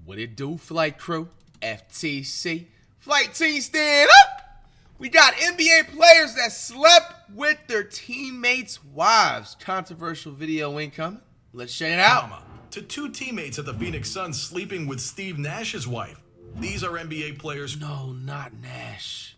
What it do, flight crew? FTC. Flight team, stand up! We got NBA players that slept with their teammates' wives. Controversial video incoming. Let's check it out. To two teammates at the Phoenix Suns sleeping with Steve Nash's wife. These are NBA players. No, not Nash.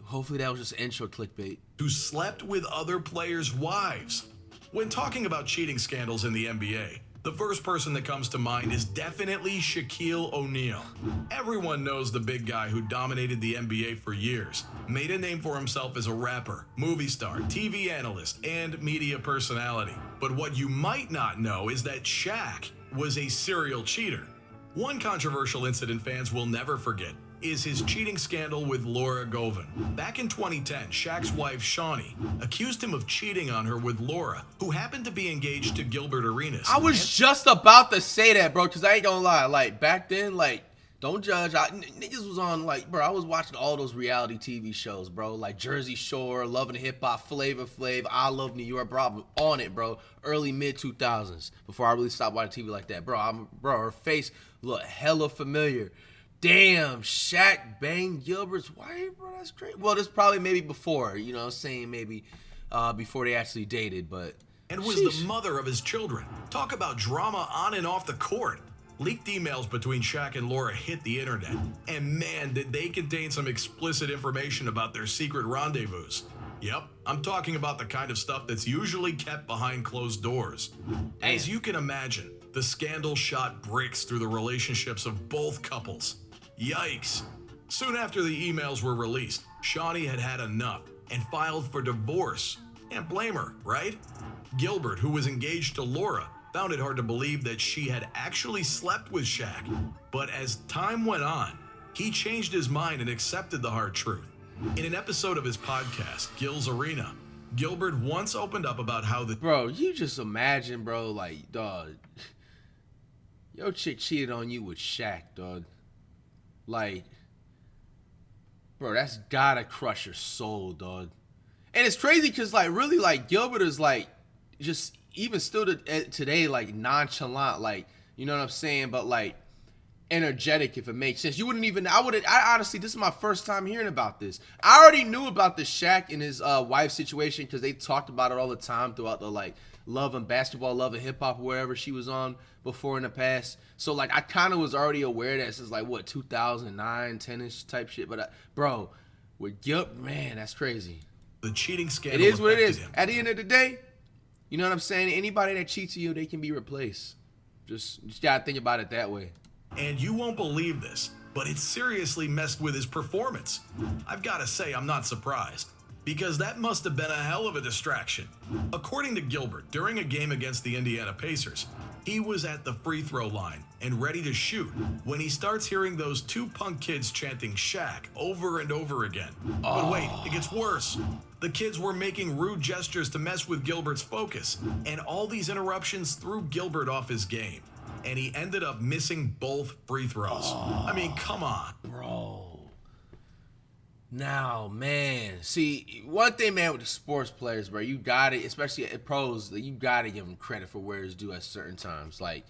Hopefully that was just intro clickbait. Who slept with other players' wives. When talking about cheating scandals in the NBA, the first person that comes to mind is definitely Shaquille O'Neal. Everyone knows the big guy who dominated the NBA for years, made a name for himself as a rapper, movie star, TV analyst, and media personality. But what you might not know is that Shaq was a serial cheater. One controversial incident fans will never forget is his cheating scandal with Laura Govan. Back in 2010, Shaq's wife, Shawnee, accused him of cheating on her with Laura, who happened to be engaged to Gilbert Arenas. I was just about to say that, bro, because I ain't gonna lie. Like, back then, like, don't judge. Niggas was on, like, bro, I was watching all those reality TV shows, bro. Like Jersey Shore, Love and Hip Hop, Flavor Flav, I Love New York, bro. I'm on it, bro. Early, mid-2000s, before I really stopped watching TV like that. Bro, her face looked hella familiar. Damn, Shaq banged Gilbert's wife, bro. That's crazy. Well, this probably maybe before, you know, saying maybe before they actually dated, but. And was the mother of his children. Talk about drama on and off the court. Leaked emails between Shaq and Laura hit the internet. And man, did they contain some explicit information about their secret rendezvous. Yep, I'm talking about the kind of stuff that's usually kept behind closed doors. As you can imagine, the scandal shot bricks through the relationships of both couples. Yikes. Soon after the emails were released, Shawnee had had enough and filed for divorce. Can't blame her, right? Gilbert, who was engaged to Laura, found it hard to believe that she had actually slept with Shaq. But as time went on, he changed his mind and accepted the hard truth. In an episode of his podcast, Gil's Arena, Gilbert once opened up about how the— Bro, you just imagine, bro, like, dog, your chick cheated on you with Shaq, dog. Like, bro, that's gotta crush your soul, dog. And it's crazy because, like, really, like, Gilbert is, like, just even still today, like, nonchalant, like, you know what I'm saying? But, like, energetic, if it makes sense. You wouldn't even, I honestly, this is my first time hearing about this. I already knew about the Shaq and his wife situation because they talked about it all the time throughout the, like, Love and Basketball, Love and Hip Hop, wherever she was on before in the past. So, like, I kind of was already aware that since, like, what, 2009, 10-ish type shit. But, bro, with Gilbert, man, that's crazy. The cheating scandal. It is what it is. At the end of the day, you know what I'm saying? Anybody that cheats on you, they can be replaced. Just gotta think about it that way. And you won't believe this, but it seriously messed with his performance. I've got to say, I'm not surprised, because that must have been a hell of a distraction. According to Gilbert, during a game against the Indiana Pacers, he was at the free throw line and ready to shoot when he starts hearing those two punk kids chanting Shaq over and over again. But wait, it gets worse. The kids were making rude gestures to mess with Gilbert's focus, and all these interruptions threw Gilbert off his game. And he ended up missing both free throws. I mean, come on. Bro. Now, man. See, one thing, man, with the sports players, bro, you got it, especially at pros, you got to give them credit for where it's due at certain times. Like,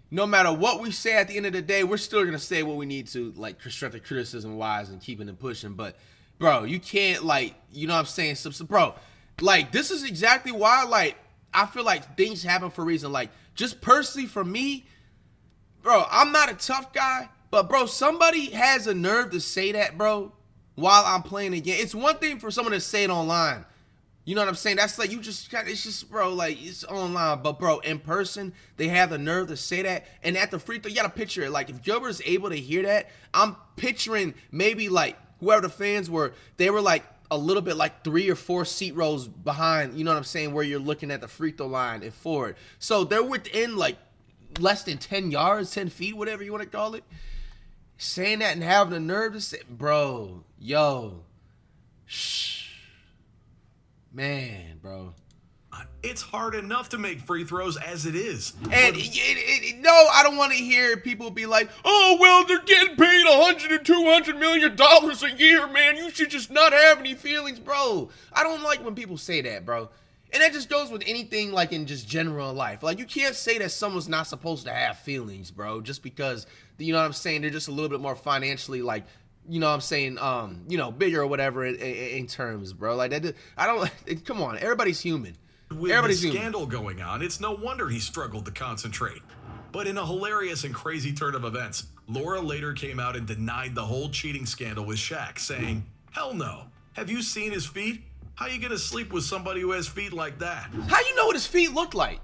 no matter what we say at the end of the day, we're still going to say what we need to, like, constructive criticism-wise and keeping it pushing. But, bro, you can't, like, you know what I'm saying? So, bro, like, this is exactly why, like, I feel like things happen for a reason. Like, just personally for me, bro, I'm not a tough guy, but, bro, somebody has a nerve to say that, bro, while I'm playing the game. It's one thing for someone to say it online. You know what I'm saying? That's like, you just kind of, it's just, bro, like, it's online. But, bro, in person, they have the nerve to say that. And at the free throw, you got to picture it. Like, if Gilbert is able to hear that, I'm picturing maybe, like, whoever the fans were, they were, like, a little bit like 3 or 4 seat rows behind, you know what I'm saying, where you're looking at the free throw line and forward. So they're within like less than 10 yards, 10 feet, whatever you want to call it. Saying that and having the nerve to say, bro, yo, shh, man, bro. It's hard enough to make free throws as it is. And no, I don't want to hear people be like, oh, well, they're getting paid $100 and $200 million a year, man. You should just not have any feelings, bro. I don't like when people say that, bro. And that just goes with anything, like, in just general life. Like, you can't say that someone's not supposed to have feelings, bro, just because, you know what I'm saying, they're just a little bit more financially, like, you know what I'm saying, bigger or whatever in terms, bro. Like, that, I don't, come on, everybody's human. With Everybody's the human. scandal going on, it's no wonder he struggled to concentrate. But in a hilarious and crazy turn of events, Laura later came out and denied the whole cheating scandal with Shaq, saying, "Hell no. Have you seen his feet? How you gonna sleep with somebody who has feet like that?" How you know what his feet look like?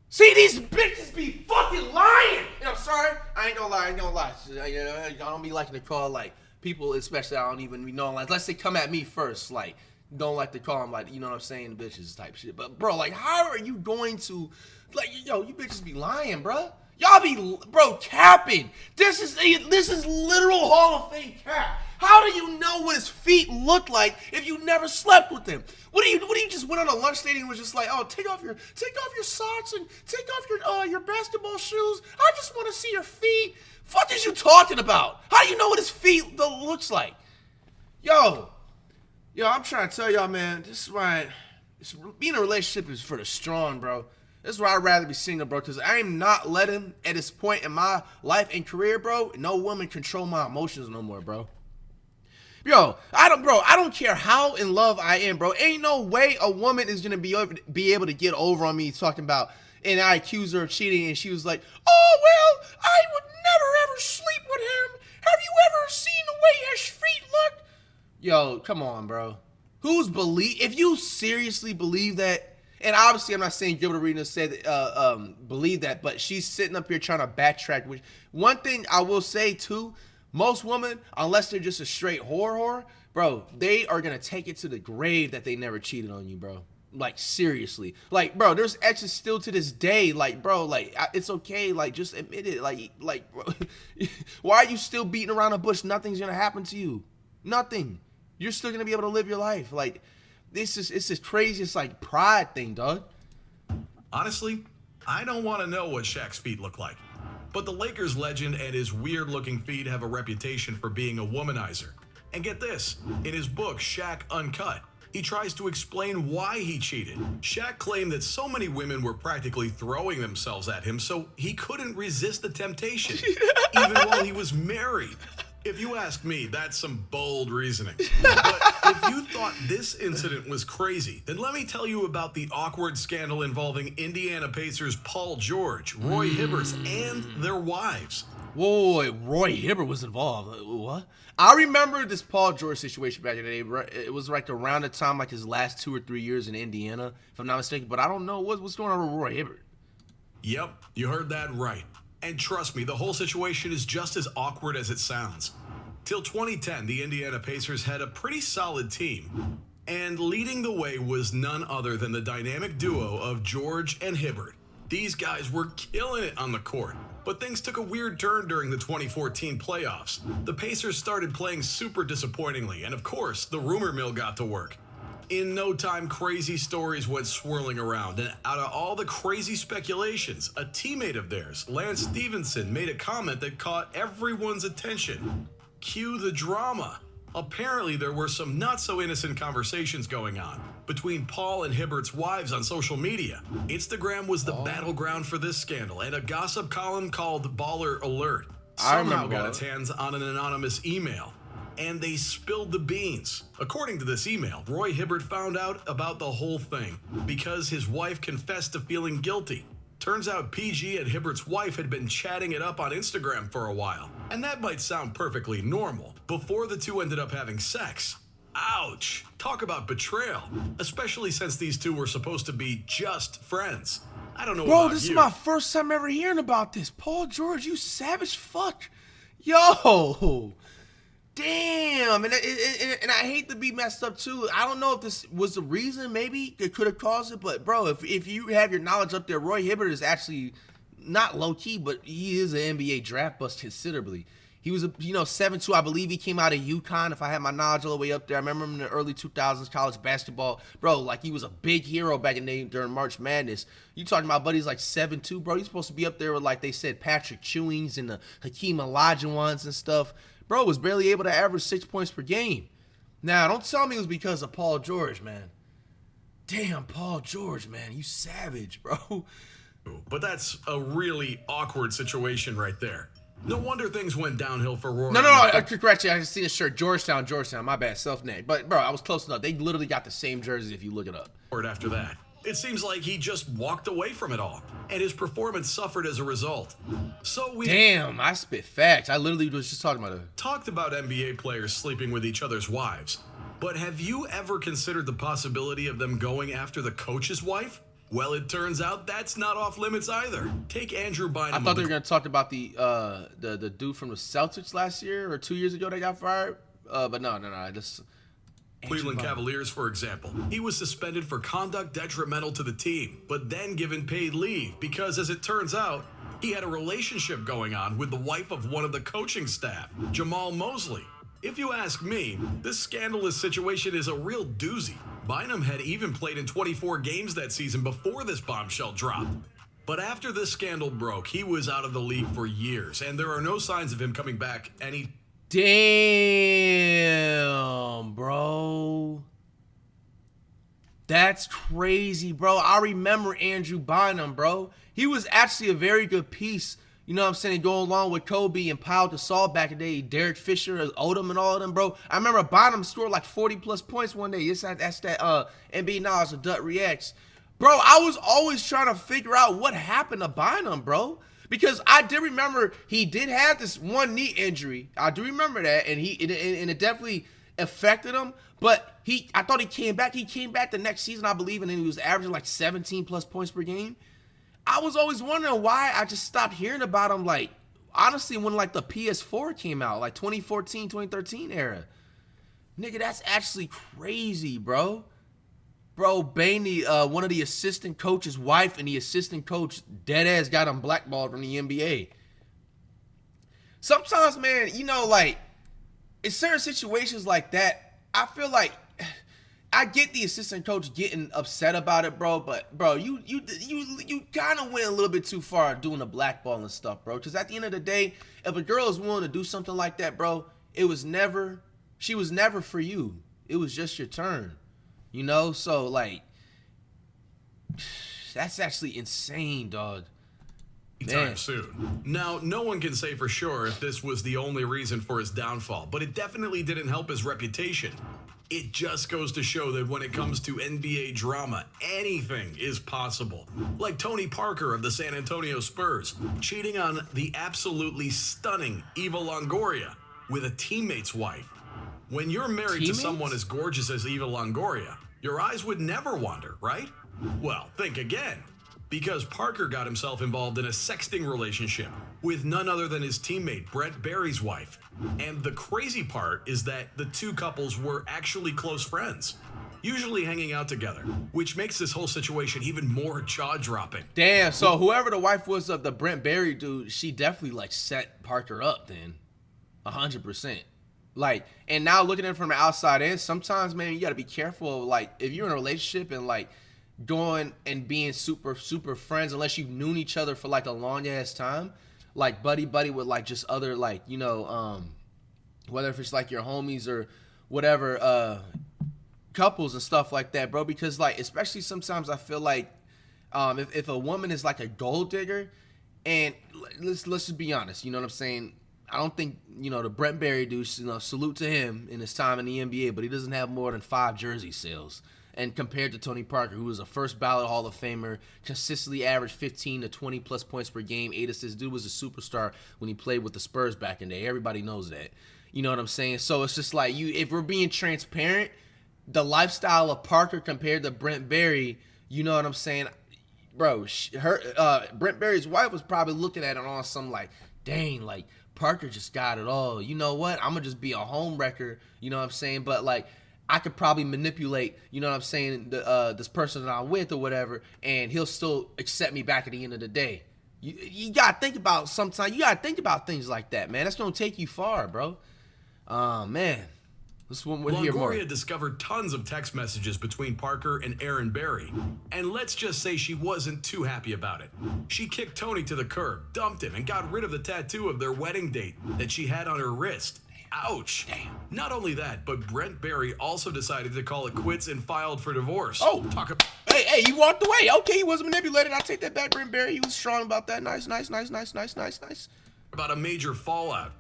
See, these bitches be fucking lying. And I'm sorry, I ain't gonna lie. I don't be liking to call, like, people, especially I don't even know, like, unless they come at me first, like, don't like to call them, like, you know what I'm saying, bitches type shit. But, bro, like, how are you going to, like, yo, you bitches be lying, bro. Y'all be, bro, capping. This is literal Hall of Fame cap. How do you know what his feet look like if you never slept with him? What do you just went on a lunch date and was just like, oh, take off your socks and take off your basketball shoes. I just want to see your feet. Fuck is you talking about? How do you know what his feet looks like? Yo, I'm trying to tell y'all, man, this is why being in a relationship is for the strong, bro. This is why I'd rather be single, bro, because I am not letting, at this point in my life and career, bro, no woman control my emotions no more, bro. Yo, I don't care how in love I am, bro. Ain't no way a woman is gonna be able to get over on me talking about, and I accuse her of cheating, and she was like, oh, well, I would never ever sleep with him. Have you ever seen the way his feet look? Yo, come on, bro. If you seriously believe that, and obviously I'm not saying Gilbert Arenas said believe that, but she's sitting up here trying to backtrack. Which, one thing I will say too, most women, unless they're just a straight whore, bro, they are gonna take it to the grave that they never cheated on you, bro. Like, seriously. Like, bro, there's exes still to this day. Like, bro, like, it's okay. Like, just admit it. Like, bro, why are you still beating around the bush? Nothing's gonna happen to you. Nothing. You're still gonna be able to live your life. Like, it's this craziest, like, pride thing, dog. Honestly, I don't want to know what Shaq's feet look like. But the Lakers legend and his weird-looking feet have a reputation for being a womanizer. And get this, in his book, Shaq Uncut, he tries to explain why he cheated. Shaq claimed that so many women were practically throwing themselves at him, so he couldn't resist the temptation, even while he was married. If you ask me, that's some bold reasoning. But if you thought this incident was crazy, then let me tell you about the awkward scandal involving Indiana Pacers Paul George, Roy Hibbert, and their wives. Whoa, Roy Hibbert was involved. What? I remember this Paul George situation back in the day. It was like around the time, like, his last 2 or 3 years in Indiana, if I'm not mistaken. But I don't know what's going on with Roy Hibbert. Yep, you heard that right. And trust me, the whole situation is just as awkward as it sounds. Till 2010, the Indiana Pacers had a pretty solid team. And leading the way was none other than the dynamic duo of George and Hibbert. These guys were killing it on the court. But things took a weird turn during the 2014 playoffs. The Pacers started playing super disappointingly, and of course, the rumor mill got to work. In no time, crazy stories went swirling around, and out of all the crazy speculations, a teammate of theirs, Lance Stevenson, made a comment that caught everyone's attention. Cue the drama. Apparently, there were some not-so-innocent conversations going on between Paul and Hibbert's wives on social media. Instagram was the battleground for this scandal, and a gossip column called Baller Alert somehow got its hands on an anonymous email. And they spilled the beans. According to this email, Roy Hibbert found out about the whole thing because his wife confessed to feeling guilty. Turns out PG and Hibbert's wife had been chatting it up on Instagram for a while. And that might sound perfectly normal before the two ended up having sex. Ouch! Talk about betrayal, especially since these two were supposed to be just friends. I don't know about you. Bro, this is my first time ever hearing about this. Paul George, you savage fuck. Yo! Damn, and I hate to be messed up too. I don't know if this was the reason. Maybe it could have caused it, but bro, if you have your knowledge up there, Roy Hibbert is actually not low key, but he is an NBA draft bust considerably. He was 7'2". I believe he came out of UConn. If I had my knowledge all the way up there, I remember him in the early 2000s, college basketball, bro. Like, he was a big hero back in the day during March Madness. You talking about buddies like 7'2", bro? He's supposed to be up there with, like they said, Patrick Ewings and the Hakeem Olajuwons and stuff. Bro was barely able to average 6 points per game. Now, don't tell me it was because of Paul George, man. Damn, Paul George, man, you savage, bro. But that's a really awkward situation right there. No wonder things went downhill for Rory. No, correct you. I see the shirt. Georgetown. My bad, self-name. But, bro, I was close enough. They literally got the same jersey if you look it up. After that, it seems like he just walked away from it all, and his performance suffered as a result. So we I spit facts. I literally was just talking about it. Talked about NBA players sleeping with each other's wives. But have you ever considered the possibility of them going after the coach's wife? Well, it turns out that's not off limits either. Take Andrew Bynum. I thought they were going to talk about the dude from the Celtics last year or 2 years ago that got fired. But no. Just Cleveland Cavaliers, for example. He was suspended for conduct detrimental to the team, but then given paid leave because, as it turns out, he had a relationship going on with the wife of one of the coaching staff, Jamal Mosley. If you ask me, this scandalous situation is a real doozy. Bynum had even played in 24 games that season before this bombshell dropped. But after this scandal broke, he was out of the league for years, and there are no signs of him coming back Damn, bro. That's crazy, bro. I remember Andrew Bynum, bro. He was actually a very good piece. You know what I'm saying? Go along with Kobe and Pau Gasol back in the day, Derek Fisher, Odom, and all of them, bro. I remember Bynum scored like 40+ points one day. That's that NBA Knowledge of Dut Reacts. Bro, I was always trying to figure out what happened to Bynum, bro. Because I did remember he did have this one knee injury. I do remember that, and it definitely affected him. But I thought he came back. He came back the next season, I believe, and then he was averaging like 17+ points per game. I was always wondering why I just stopped hearing about him, like, honestly, when, like, the PS4 came out, like, 2014, 2013 era. Nigga, that's actually crazy, bro. Bro, Bainey, one of the assistant coach's wife and the assistant coach deadass got him blackballed from the NBA. Sometimes, man, you know, like, in certain situations like that, I feel like I get the assistant coach getting upset about it, bro, but bro, you kind of went a little bit too far doing the blackball and stuff, bro. Because at the end of the day, if a girl is willing to do something like that, bro, she was never for you. It was just your turn, you know. So like, that's actually insane, dog. Time soon. Now, no one can say for sure if this was the only reason for his downfall, but it definitely didn't help his reputation. It just goes to show that when it comes to NBA drama, anything is possible. Like Tony Parker of the San Antonio Spurs, cheating on the absolutely stunning Eva Longoria with a teammate's wife. When you're married to someone as gorgeous as Eva Longoria, your eyes would never wander, right? Well, think again. Because Parker got himself involved in a sexting relationship with none other than his teammate, Brent Barry's wife. And the crazy part is that the two couples were actually close friends, usually hanging out together, which makes this whole situation even more jaw-dropping. Damn, so whoever the wife was of the Brent Barry dude, she definitely, like, set Parker up then. 100%. Like, and now looking at it from the outside in, sometimes, man, you got to be careful. Like, if you're in a relationship and, like, going and being super friends, unless you've known each other for like a long ass time, like buddy with like just other, like, you know, whether if it's like your homies or whatever, couples and stuff like that, bro. Because like, especially sometimes I feel like if a woman is like a gold digger, and let's just be honest, you know what I'm saying, I don't think, you know, the Brent Barry dude, you know, salute to him in his time in the NBA, but he doesn't have more than 5 jersey sales. And compared to Tony Parker, who was a first ballot Hall of Famer, consistently averaged 15 to 20+ points per game, 8 assists. Dude was a superstar when he played with the Spurs back in the day. Everybody knows that. You know what I'm saying? So it's just like, if we're being transparent, the lifestyle of Parker compared to Brent Barry, you know what I'm saying? Bro, Brent Barry's wife was probably looking at it on some like, dang, like, Parker just got it all. You know what? I'm going to just be a home wrecker. You know what I'm saying? But like, I could probably manipulate, you know what I'm saying, this person that I'm with or whatever, and he'll still accept me back at the end of the day. You gotta think about things like that, man. That's gonna take you far, bro. Man. This one would hear more. Longoria discovered tons of text messages between Parker and Aaron Barry, and let's just say she wasn't too happy about it. She kicked Tony to the curb, dumped him, and got rid of the tattoo of their wedding date that she had on her wrist. Ouch. Damn. Not only that, but Brent Barry also decided to call it quits and filed for divorce. Oh. Talk about Hey, he walked away. Okay, he wasn't manipulated. I take that back, Brent Barry. He was strong about that. Nice. a major fallout.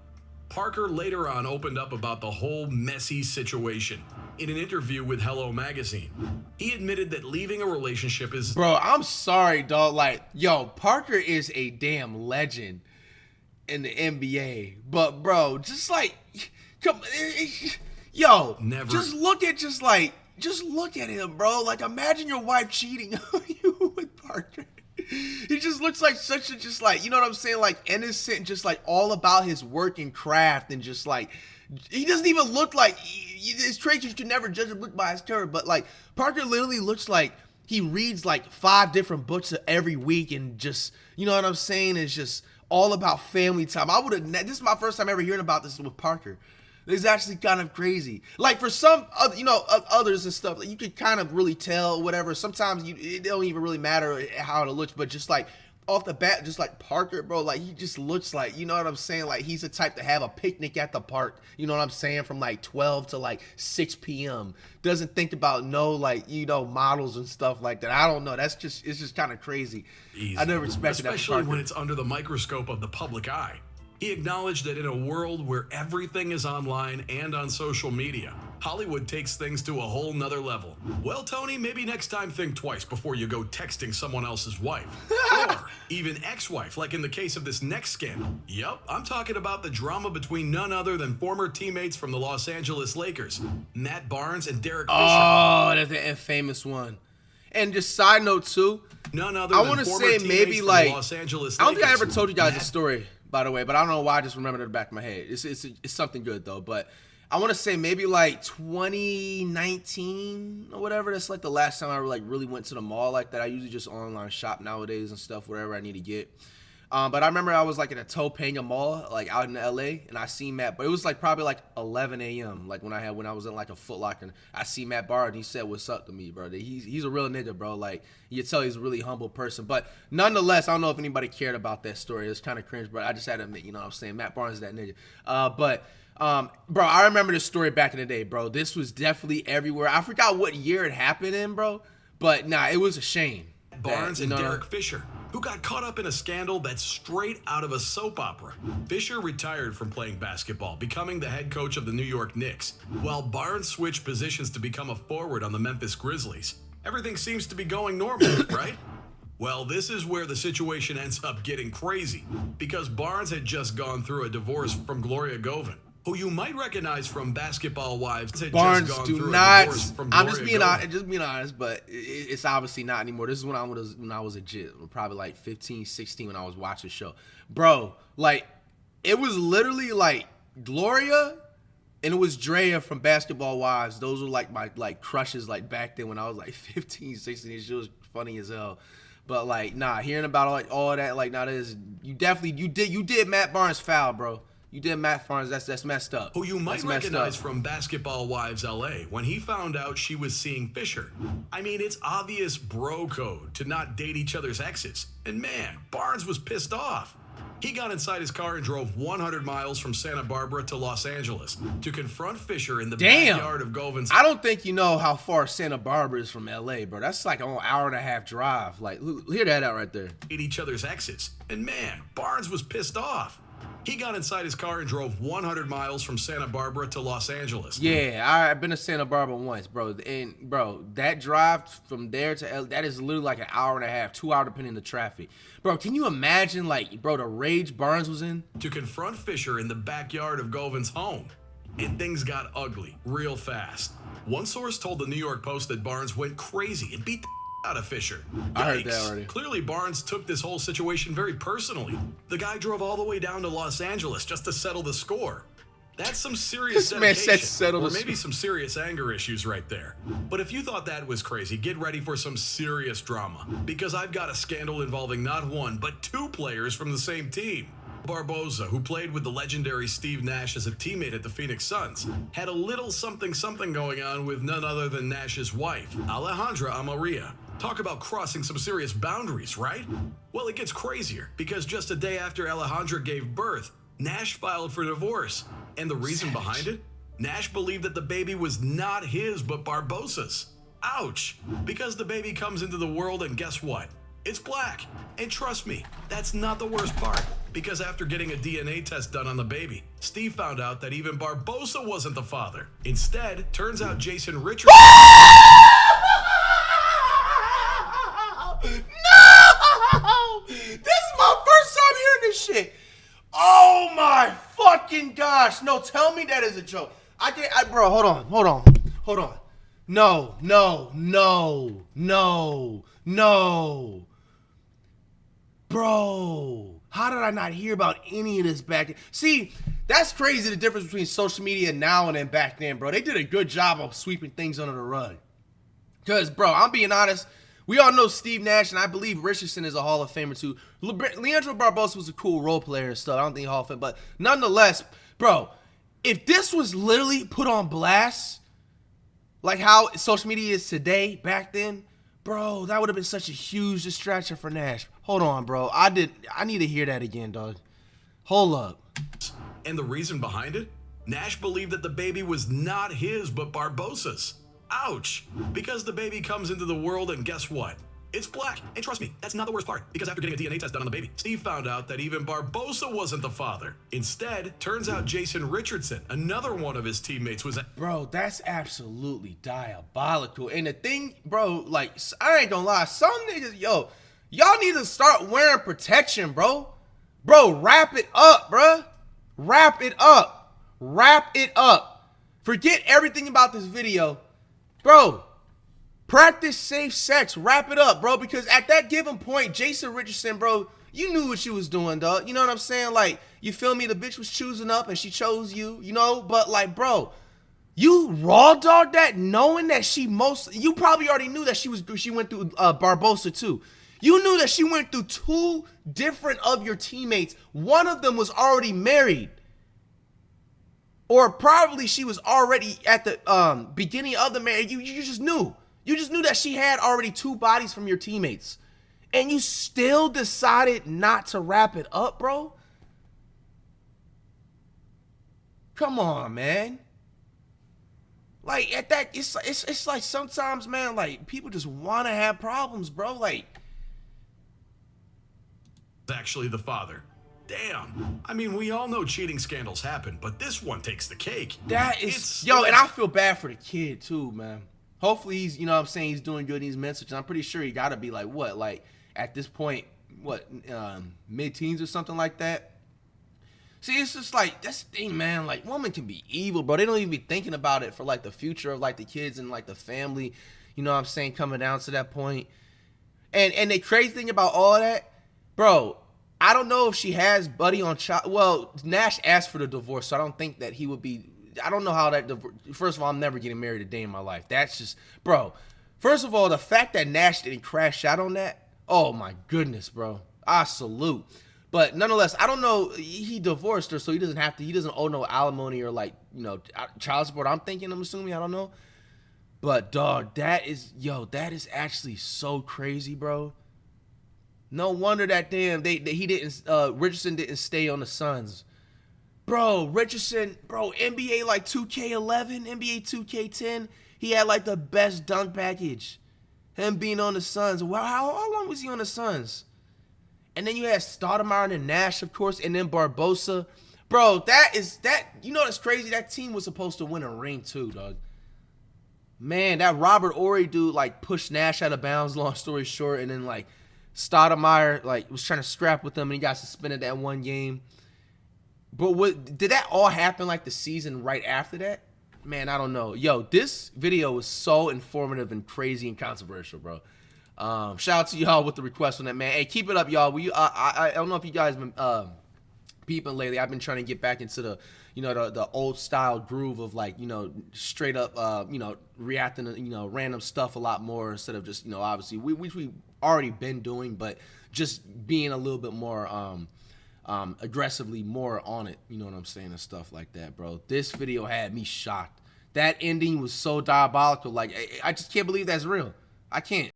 Parker later on opened up about the whole messy situation. In an interview with Hello Magazine, he admitted that leaving a relationship is... Bro, I'm sorry, dog. Like, yo, Parker is a damn legend in the NBA. But, bro, just like, come, yo, Never. just look at him, bro. Like, imagine your wife cheating on you with Parker. He just looks like such a, just like, you know what I'm saying? Like, innocent, just like all about his work and craft, and just like, he doesn't even look like, his traits, you can never judge a book by his cover, but like, Parker literally looks like he reads like 5 different books every week, and just, you know what I'm saying? It's just all about family time. This is my first time ever hearing about this with Parker. It's actually kind of crazy. Like, for some other, others and stuff, like, you could kind of really tell, whatever. Sometimes it don't even really matter how it looks, but just like off the bat, just like Parker, bro, like, he just looks like, you know what I'm saying? Like, he's the type to have a picnic at the park, you know what I'm saying? From like 12 to like 6 p.m. Doesn't think about models and stuff like that. I don't know. It's just kind of crazy. Easy. I never respected that. Especially when it's under the microscope of the public eye. He acknowledged that in a world where everything is online and on social media, Hollywood takes things to a whole nother level. Well, Tony, maybe next time think twice before you go texting someone else's wife. Or even ex-wife, like in the case of this next scandal. Yup, I'm talking about the drama between none other than former teammates from the Los Angeles Lakers, Matt Barnes and Derek Fisher. Oh, that's the infamous one. And just side note, too, None other I than want to former say teammates maybe from like, the Los Angeles I don't think I Lakers, ever told you guys Matt the story, by the way, but I don't know why I just remembered it in the back of my head. It's something good, though. But I want to say maybe like 2019 or whatever. That's like the last time I like really went to the mall like that. I usually just online shop nowadays and stuff, whatever I need to get. But I remember I was like in a Topanga mall, like out in LA, and I seen Matt, but it was like probably like 11 a.m. Like when I was in like a Foot Locker, and I see Matt Barr, and he said, "What's up?" to me, bro. He's a real nigga, bro. Like, you can tell he's a really humble person. But nonetheless, I don't know if anybody cared about that story. It was kind of cringe, but I just had to admit, you know what I'm saying? Matt Barnes is that nigga. Bro, I remember this story back in the day, bro. This was definitely everywhere. I forgot what year it happened in, bro. But nah, it was a shame. Barnes and Derek Fisher, who got caught up in a scandal that's straight out of a soap opera. Fisher retired from playing basketball, becoming the head coach of the New York Knicks, while Barnes switched positions to become a forward on the Memphis Grizzlies. Everything seems to be going normal, right? Well, this is where the situation ends up getting crazy, because Barnes had just gone through a divorce from Gloria Govan, who you might recognize from Basketball Wives. Barnes, do not. I'm just being honest, but it's obviously not anymore. This is when I was a jit, probably like 15, 16 when I was watching the show, bro. Like, it was literally like Gloria, and it was Drea from Basketball Wives. Those were like my crushes like back then when I was like 15, 16. She was funny as hell. But like, nah, hearing about all that, like, nah, you did Matt Barnes foul, bro. You did Matt Barnes. That's messed up. Who you might recognize from Basketball Wives LA when he found out she was seeing Fisher. I mean, it's obvious bro code to not date each other's exes. And man, Barnes was pissed off. He got inside his car and drove 100 miles from Santa Barbara to Los Angeles to confront Fisher in the backyard of Govan's. I don't think you know how far Santa Barbara is from LA, bro. That's like an hour and a half drive. Like, hear that out right there. Date each other's exes. And man, Barnes was pissed off. He got inside his car and drove 100 miles from Santa Barbara to Los Angeles. Yeah, I've been to Santa Barbara once, bro. And, bro, that drive from there to LA, that is literally like an hour and a half, 2 hours depending on the traffic. Bro, can you imagine, like, bro, the rage Barnes was in? To confront Fisher in the backyard of Govan's home. And things got ugly real fast. One source told the New York Post that Barnes went crazy and beat the out of Fisher. Yikes. I heard that already. Clearly, Barnes took this whole situation very personally. The guy drove all the way down to Los Angeles just to settle the score. That's some serious dedication, or maybe some serious anger issues right there. But if you thought that was crazy, get ready for some serious drama, because I've got a scandal involving not one, but 2 players from the same team. Barboza, who played with the legendary Steve Nash as a teammate at the Phoenix Suns, had a little something going on with none other than Nash's wife, Alejandra Amaria. Talk about crossing some serious boundaries, right? Well, it gets crazier, because just a day after Alejandra gave birth, Nash filed for divorce. And the reason behind it? Nash believed that the baby was not his, but Barbosa's. Ouch! Because the baby comes into the world and guess what? It's black. And trust me, that's not the worst part. Because after getting a DNA test done on the baby, Steve found out that even Barbosa wasn't the father. Instead, turns out Jason Richardson... No! This is my first time hearing this shit. Oh my fucking gosh. No, tell me that is a joke. Bro, hold on. No. Bro, how did I not hear about any of this back then? See, that's crazy, the difference between social media now and then back then, bro. They did a good job of sweeping things under the rug. Because, bro, I'm being honest, we all know Steve Nash, and I believe Richardson is a Hall of Famer too. Leandro Barbosa was a cool role player and stuff. I don't think Hall of Fame, but nonetheless, bro, if this was literally put on blast, like how social media is today, back then, bro, that would have been such a huge distraction for Nash. Hold on, bro. I need to hear that again, dog. Hold up. And the reason behind it? Nash believed that the baby was not his, but Barbosa's. Ouch! Because the baby comes into the world and guess what? It's black. And trust me, that's not the worst part. Because after getting a DNA test done on the baby, Steve found out that even Barbosa wasn't the father. Instead, turns out Jason Richardson, another one of his teammates, was... Bro, that's absolutely diabolical. And the thing, bro, like, I ain't gonna lie, some niggas, y'all need to start wearing protection, bro. Bro, wrap it up, bro. Wrap it up. Forget everything about this video. Bro, practice safe sex. Wrap it up, bro. Because at that given point, Jason Richardson, bro, you knew what she was doing, dog. You know what I'm saying? Like, you feel me? The bitch was choosing up and she chose you, you know? But, like, bro, you raw dog that knowing that you probably already knew that she went through Barbosa too. You knew that she went through two different of your teammates. One of them was already married. Or probably she was already at the beginning of the marriage. You just knew. You just knew that she had already two bodies from your teammates. And you still decided not to wrap it up, bro? Come on, man. Like, at that, it's like sometimes, man, like, people just want to have problems, bro. Like, actually the father. Damn. I mean, we all know cheating scandals happen, but this one takes the cake. That is, and I feel bad for the kid too, man. Hopefully he's, you know what I'm saying, he's doing good in these messages. I'm pretty sure he got to be like, what, like, at this point, what, mid-teens or something like that? See, it's just like, that's the thing, man. Like, women can be evil, bro. They don't even be thinking about it for, like, the future of, like, the kids and, like, the family, you know what I'm saying, coming down to that point. And the crazy thing about all that, bro, I don't know if she has Buddy on child. Well, Nash asked for the divorce, so I don't think that he would be. I don't know how that. First of all, I'm never getting married a day in my life. That's just, bro. First of all, the fact that Nash didn't crash out on that. Oh my goodness, bro. I salute. But nonetheless, I don't know. He divorced her, so he doesn't have to. He doesn't owe no alimony or, like, you know, child support. I'm assuming. I don't know. But dog, that is actually so crazy, bro. No wonder that Richardson didn't stay on the Suns. Bro, Richardson, NBA like 2K11, NBA 2K10, he had like the best dunk package. Him being on the Suns. Well, how long was he on the Suns? And then you had Stoudemire and Nash, of course, and then Barbosa. Bro, you know that's crazy? That team was supposed to win a ring too, dog. Man, that Robert Horry dude like pushed Nash out of bounds, long story short, and then like Stoudemire like was trying to scrap with him and he got suspended that one game. But did that all happen like the season right after that? Man, I don't know. Yo, this video was so informative and crazy and controversial, bro. Shout out to y'all with the request on that, man. Hey, keep it up, y'all. I don't know if you guys been peeping lately. I've been trying to get back into the, you know, the old style groove of, like, you know, straight up, you know, reacting to, you know, random stuff a lot more instead of just, you know, obviously which we already been doing, but just being a little bit more aggressively more on it, you know what I'm saying, and stuff like that, bro. This video had me shocked. That ending was so diabolical. Like, I just can't believe that's real. I can't.